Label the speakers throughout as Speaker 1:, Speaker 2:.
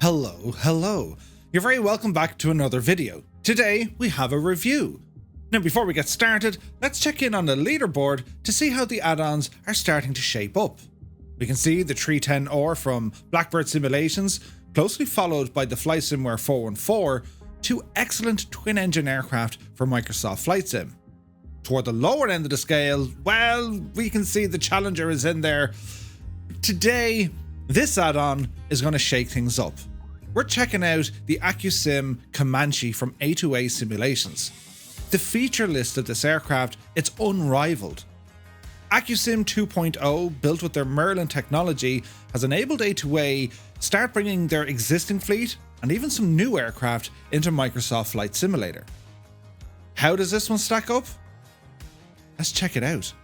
Speaker 1: Hello. You're very welcome back to another video. Today we have a review. Now before we get started, let's check in on the leaderboard to see how the add-ons are starting to shape up. We can see the 310R from A2A Simulations, closely followed by the flightsim 414, two excellent twin-engine aircraft for Microsoft flightsim. Toward the lower end of the scale, well, we can see the Challenger is in there. Today, this add-on is going to shake things up. We're checking out the Accu-Sim Comanche from A2A Simulations. The feature list of this aircraft, it's unrivaled. Accu-Sim 2.0, built with their Merlin technology, has enabled A2A start bringing their existing fleet and even some new aircraft into Microsoft Flight Simulator. How does this one stack up? Let's check it out.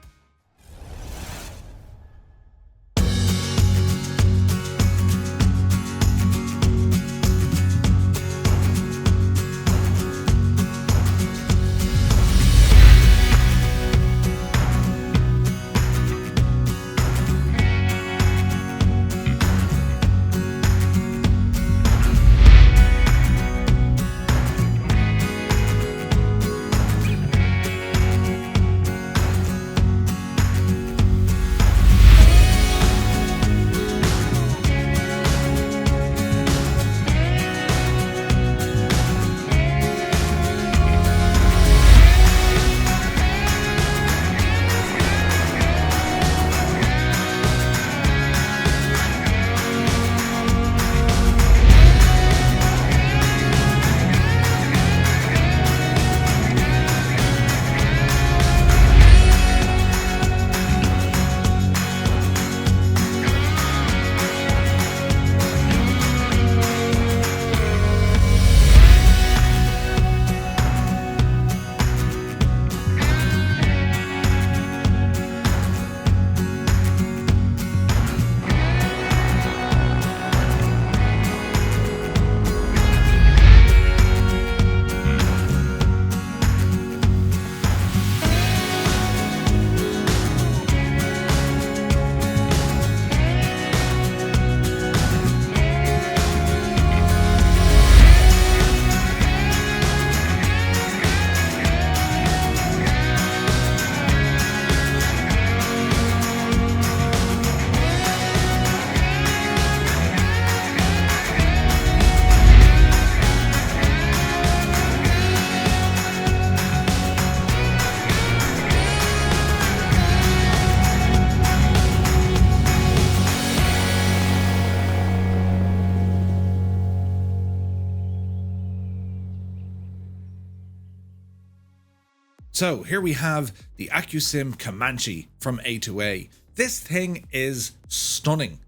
Speaker 1: So here we have the Accu-Sim Comanche from A2A. This thing is stunning.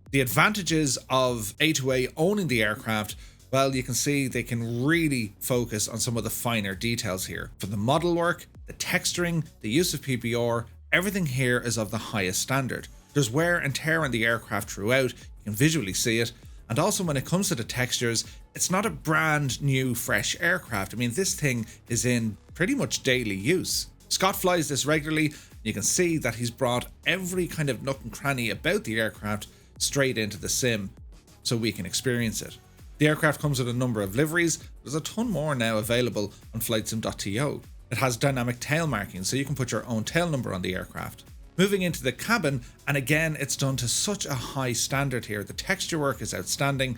Speaker 1: The advantages of A2A owning the aircraft, well, you can see they can really focus on some of the finer details here. From the model work, the texturing, the use of PBR, everything here is of the highest standard. There's wear and tear on the aircraft throughout, you can visually see it. And also when it comes to the textures, it's not a brand new fresh aircraft. I mean, this thing is in pretty much daily use. Scott flies this regularly. You can see that he's brought every kind of nook and cranny about the aircraft straight into the sim so we can experience it. The aircraft comes with a number of liveries. There's a ton more now available on flightsim.to. It has dynamic tail markings, so you can put your own tail number on the aircraft. Moving into the cabin, and again, it's done to such a high standard here. The texture work is outstanding.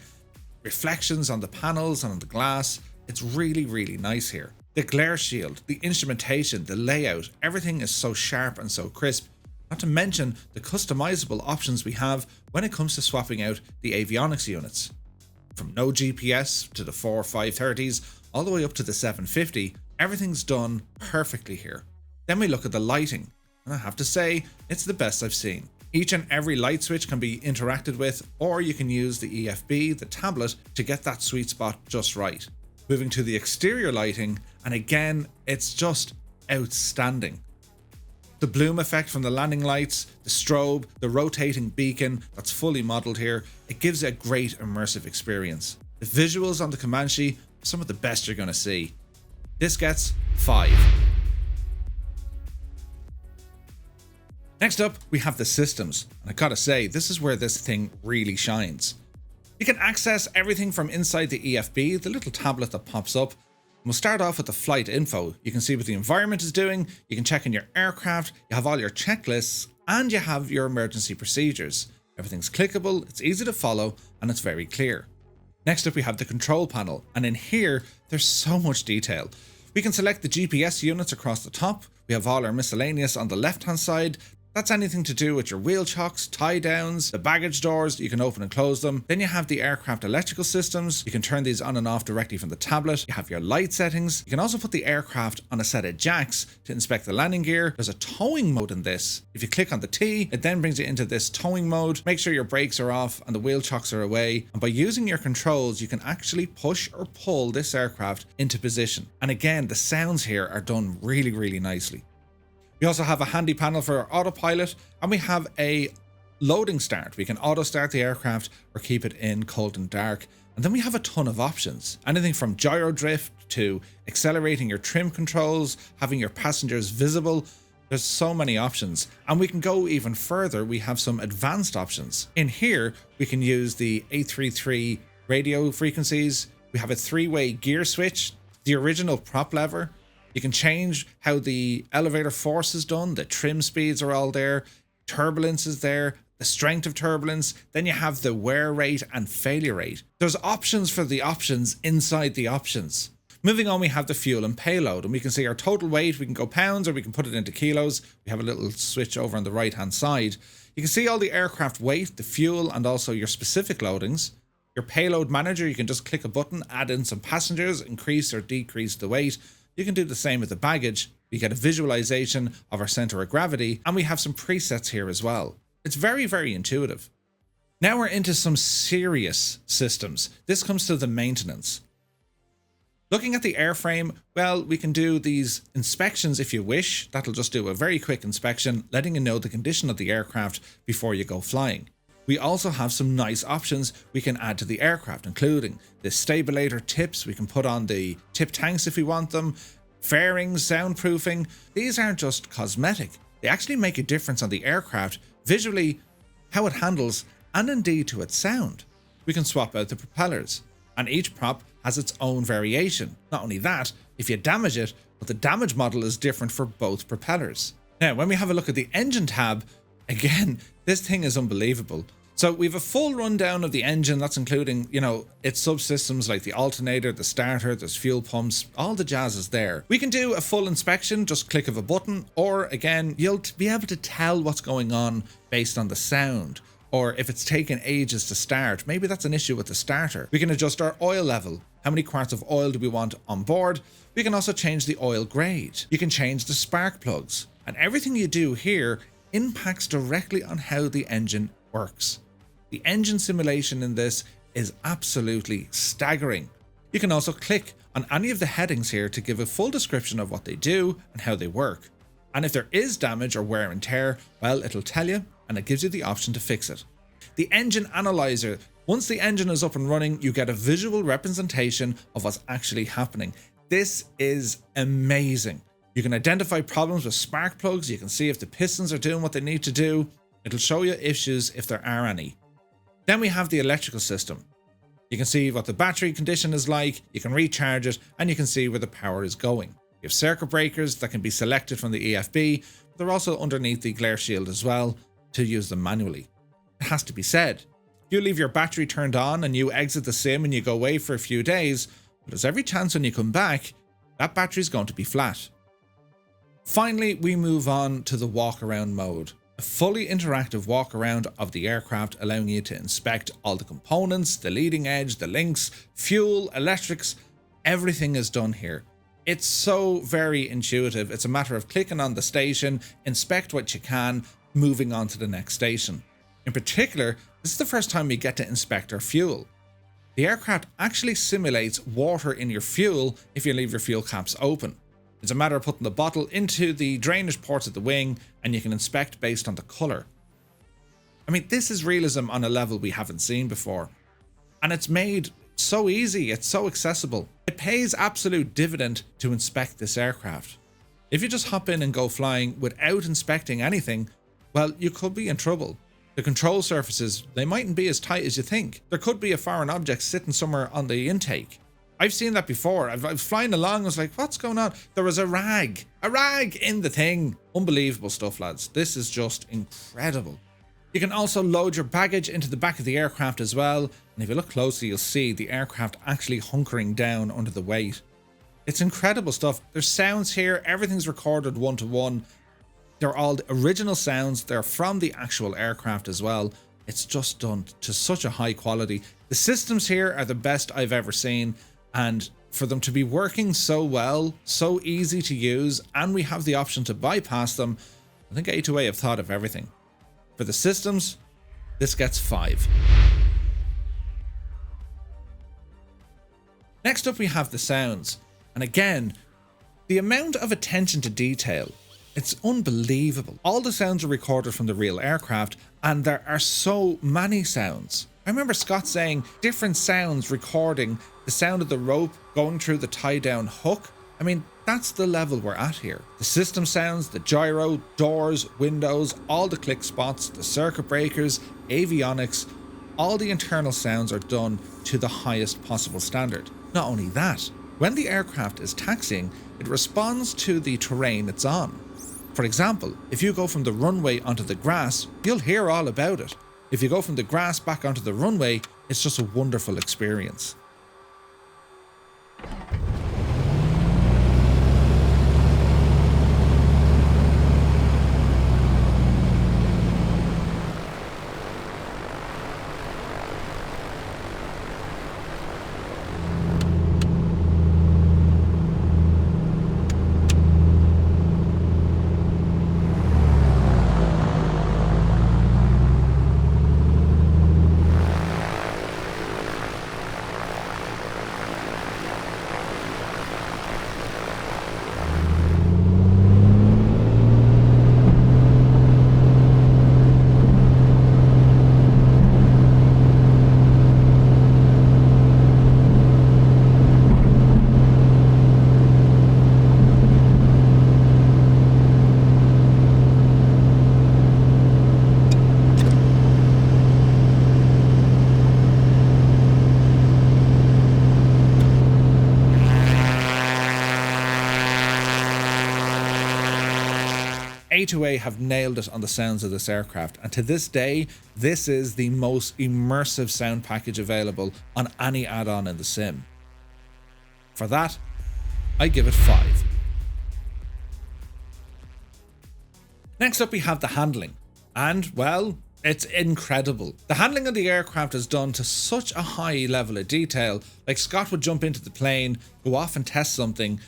Speaker 1: Reflections on the panels and on the glass. It's really, really nice here. The glare shield, the instrumentation, the layout, everything is so sharp and so crisp. Not to mention the customizable options we have when it comes to swapping out the avionics units. From no GPS to the 530s, all the way up to the 750, everything's done perfectly here. Then we look at the lighting, and I have to say, it's the best I've seen. Each and every light switch can be interacted with, or you can use the EFB, the tablet, to get that sweet spot just right. Moving to the exterior lighting, and again, it's just outstanding. The bloom effect from the landing lights, the strobe, the rotating beacon that's fully modeled here, it gives a great immersive experience. The visuals on the Comanche are some of the best you're going to see. This gets 5. Next up, we have the systems, and I gotta say, this is where this thing really shines. You can access everything from inside the EFB, the little tablet that pops up. We'll start off with the flight info. You can see what the environment is doing, you can check in your aircraft, you have all your checklists, and you have your emergency procedures. Everything's clickable, it's easy to follow, and it's very clear. Next up we have the control panel, and in here there's so much detail. We can select the GPS units across the top, we have all our miscellaneous on the left hand side. That's anything to do with your wheel chocks, tie downs, the baggage doors, you can open and close them. Then you have the aircraft electrical systems, you can turn these on and off directly from the tablet. You have your light settings, you can also put the aircraft on a set of jacks to inspect the landing gear. There's a towing mode in this. If you click on the T, it then brings you into this towing mode. Make sure your brakes are off and the wheel chocks are away. And by using your controls, you can actually push or pull this aircraft into position. And again, the sounds here are done really, really nicely. We also have a handy panel for our autopilot, and we have a loading start. We can auto start the aircraft or keep it in cold and dark. And then we have a ton of options. Anything from gyro drift to accelerating your trim controls, having your passengers visible. There's so many options. And we can go even further. We have some advanced options. In here, we can use the 833 radio frequencies. We have a 3-way gear switch, the original prop lever. You can change how the elevator force is done, the trim speeds are all there, turbulence is there, the strength of turbulence, then you have the wear rate and failure rate. There's options for the options inside the options. Moving on, we have the fuel and payload, and we can see our total weight. We can go pounds or we can put it into kilos. We have a little switch over on the right hand side. You can see all the aircraft weight, the fuel, and also your specific loadings. Your payload manager, you can just click a button, add in some passengers, increase or decrease the weight. You can do the same with the baggage. We get a visualization of our center of gravity, and we have some presets here as well. It's very, very intuitive. Now we're into some serious systems. This comes to the maintenance. Looking at the airframe, well, we can do these inspections if you wish. That'll just do a very quick inspection, letting you know the condition of the aircraft before you go flying. We also have some nice options we can add to the aircraft, including the stabilator tips. We can put on the tip tanks if we want them, fairings, soundproofing. These aren't just cosmetic. They actually make a difference on the aircraft, visually, how it handles, and indeed to its sound. We can swap out the propellers, and each prop has its own variation. Not only that, if you damage it, but the damage model is different for both propellers. Now, when we have a look at the engine tab, again, this thing is unbelievable. So we have a full rundown of the engine. That's including, its subsystems like the alternator, the starter, there's fuel pumps, all the jazz is there. We can do a full inspection, just click of a button, or again, you'll be able to tell what's going on based on the sound. Or if it's taken ages to start, maybe that's an issue with the starter. We can adjust our oil level. How many quarts of oil do we want on board? We can also change the oil grade. You can change the spark plugs. And everything you do here impacts directly on how the engine works. The engine simulation in this is absolutely staggering. You can also click on any of the headings here to give a full description of what they do and how they work. And if there is damage or wear and tear, well, it'll tell you and it gives you the option to fix it. The engine analyzer. Once the engine is up and running, you get a visual representation of what's actually happening. This is amazing. You can identify problems with spark plugs. You can see if the pistons are doing what they need to do. It'll show you issues if there are any. Then we have the electrical system. You can see what the battery condition is like. You can recharge it and you can see where the power is going. You have circuit breakers that can be selected from the EFB. But they're also underneath the glare shield as well to use them manually. It has to be said, if you leave your battery turned on and you exit the sim and you go away for a few days, there's every chance when you come back, that battery is going to be flat. Finally, we move on to the walk around mode. A fully interactive walk around of the aircraft, allowing you to inspect all the components, the leading edge, the links, fuel, electrics, everything is done here. It's so very intuitive. It's a matter of clicking on the station, inspect what you can, moving on to the next station. In particular, this is the first time we get to inspect our fuel. The aircraft actually simulates water in your fuel if you leave your fuel caps open. It's a matter of putting the bottle into the drainage ports at the wing and you can inspect based on the colour. I mean, this is realism on a level we haven't seen before. And it's made so easy, it's so accessible. It pays absolute dividend to inspect this aircraft. If you just hop in and go flying without inspecting anything, well, you could be in trouble. The control surfaces, they mightn't be as tight as you think. There could be a foreign object sitting somewhere on the intake. I've seen that before. I was flying along, I was like, what's going on? There was a rag in the thing. Unbelievable stuff, lads. This is just incredible. You can also load your baggage into the back of the aircraft as well. And if you look closely, you'll see the aircraft actually hunkering down under the weight. It's incredible stuff. There's sounds here. Everything's recorded one-to-one. They're all the original sounds. They're from the actual aircraft as well. It's just done to such a high quality. The systems here are the best I've ever seen. And for them to be working so well, so easy to use, and we have the option to bypass them, I think A2A have thought of everything. For the systems, this gets 5. Next up we have the sounds. And again, the amount of attention to detail, it's unbelievable. All the sounds are recorded from the real aircraft, and there are so many sounds. I remember Scott saying different sounds recording the sound of the rope going through the tie-down hook. I mean, that's the level we're at here. The system sounds, the gyro, doors, windows, all the click spots, the circuit breakers, avionics, all the internal sounds are done to the highest possible standard. Not only that, when the aircraft is taxiing, it responds to the terrain it's on. For example, if you go from the runway onto the grass, you'll hear all about it. If you go from the grass back onto the runway, it's just a wonderful experience. A2A have nailed it on the sounds of this aircraft, and to this day, this is the most immersive sound package available on any add-on in the sim. For that, I give it 5. Next up we have the handling, and well, it's incredible. The handling of the aircraft is done to such a high level of detail. Like, Scott would jump into the plane, go off and test something,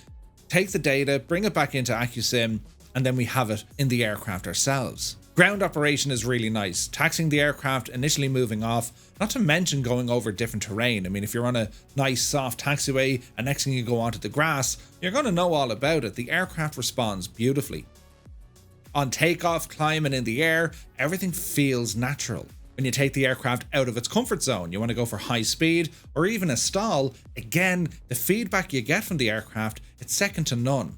Speaker 1: take the data, bring it back into Accu-Sim, and then we have it in the aircraft ourselves. Ground operation is really nice, taxiing the aircraft, initially moving off, not to mention going over different terrain. I mean, if you're on a nice soft taxiway and next thing you go onto the grass, you're going to know all about it. The aircraft responds beautifully. On takeoff, climbing in the air, everything feels natural. When you take the aircraft out of its comfort zone, you want to go for high speed or even a stall, again, the feedback you get from the aircraft, it's second to none.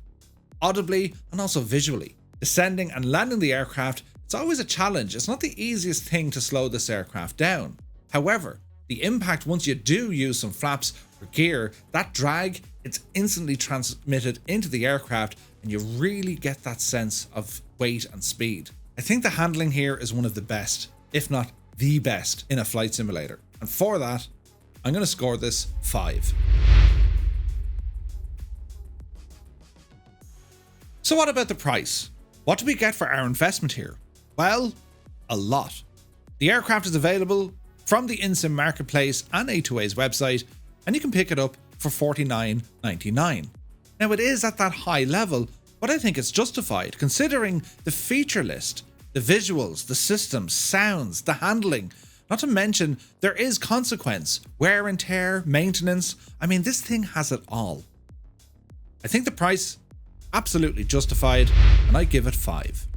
Speaker 1: Audibly and also visually. Descending and landing the aircraft, it's always a challenge. It's not the easiest thing to slow this aircraft down. However, the impact once you do use some flaps or gear, that drag, it's instantly transmitted into the aircraft and you really get that sense of weight and speed. I think the handling here is one of the best, if not the best, in a flight simulator. And for that, I'm going to score this 5. So what about the price? What do we get for our investment here? Well, a lot. The aircraft is available from the InSim marketplace and A2A's website, and you can pick it up for $49.99. Now, it is at that high level, but I think it's justified considering the feature list, the visuals, the systems, sounds, the handling. Not to mention, there is consequence, wear and tear, maintenance. I mean, this thing has it all. I think the price, absolutely justified, and I give it 5.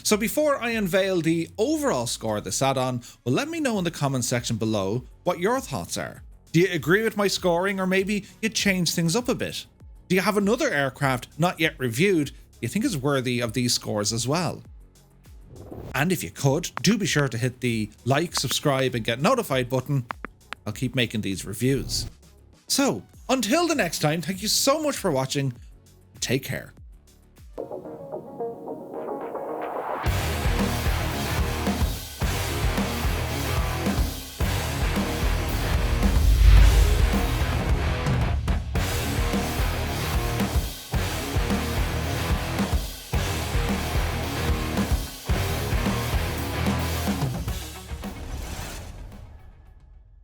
Speaker 1: So before I unveil the overall score of this add-on, well, let me know in the comments section below what your thoughts are. Do you agree with my scoring, or maybe you change things up a bit? Do you have another aircraft not yet reviewed you think is worthy of these scores as well? And if you could, do be sure to hit the like, subscribe and get notified button. I'll keep making these reviews. So, until the next time, thank you so much for watching. Take care.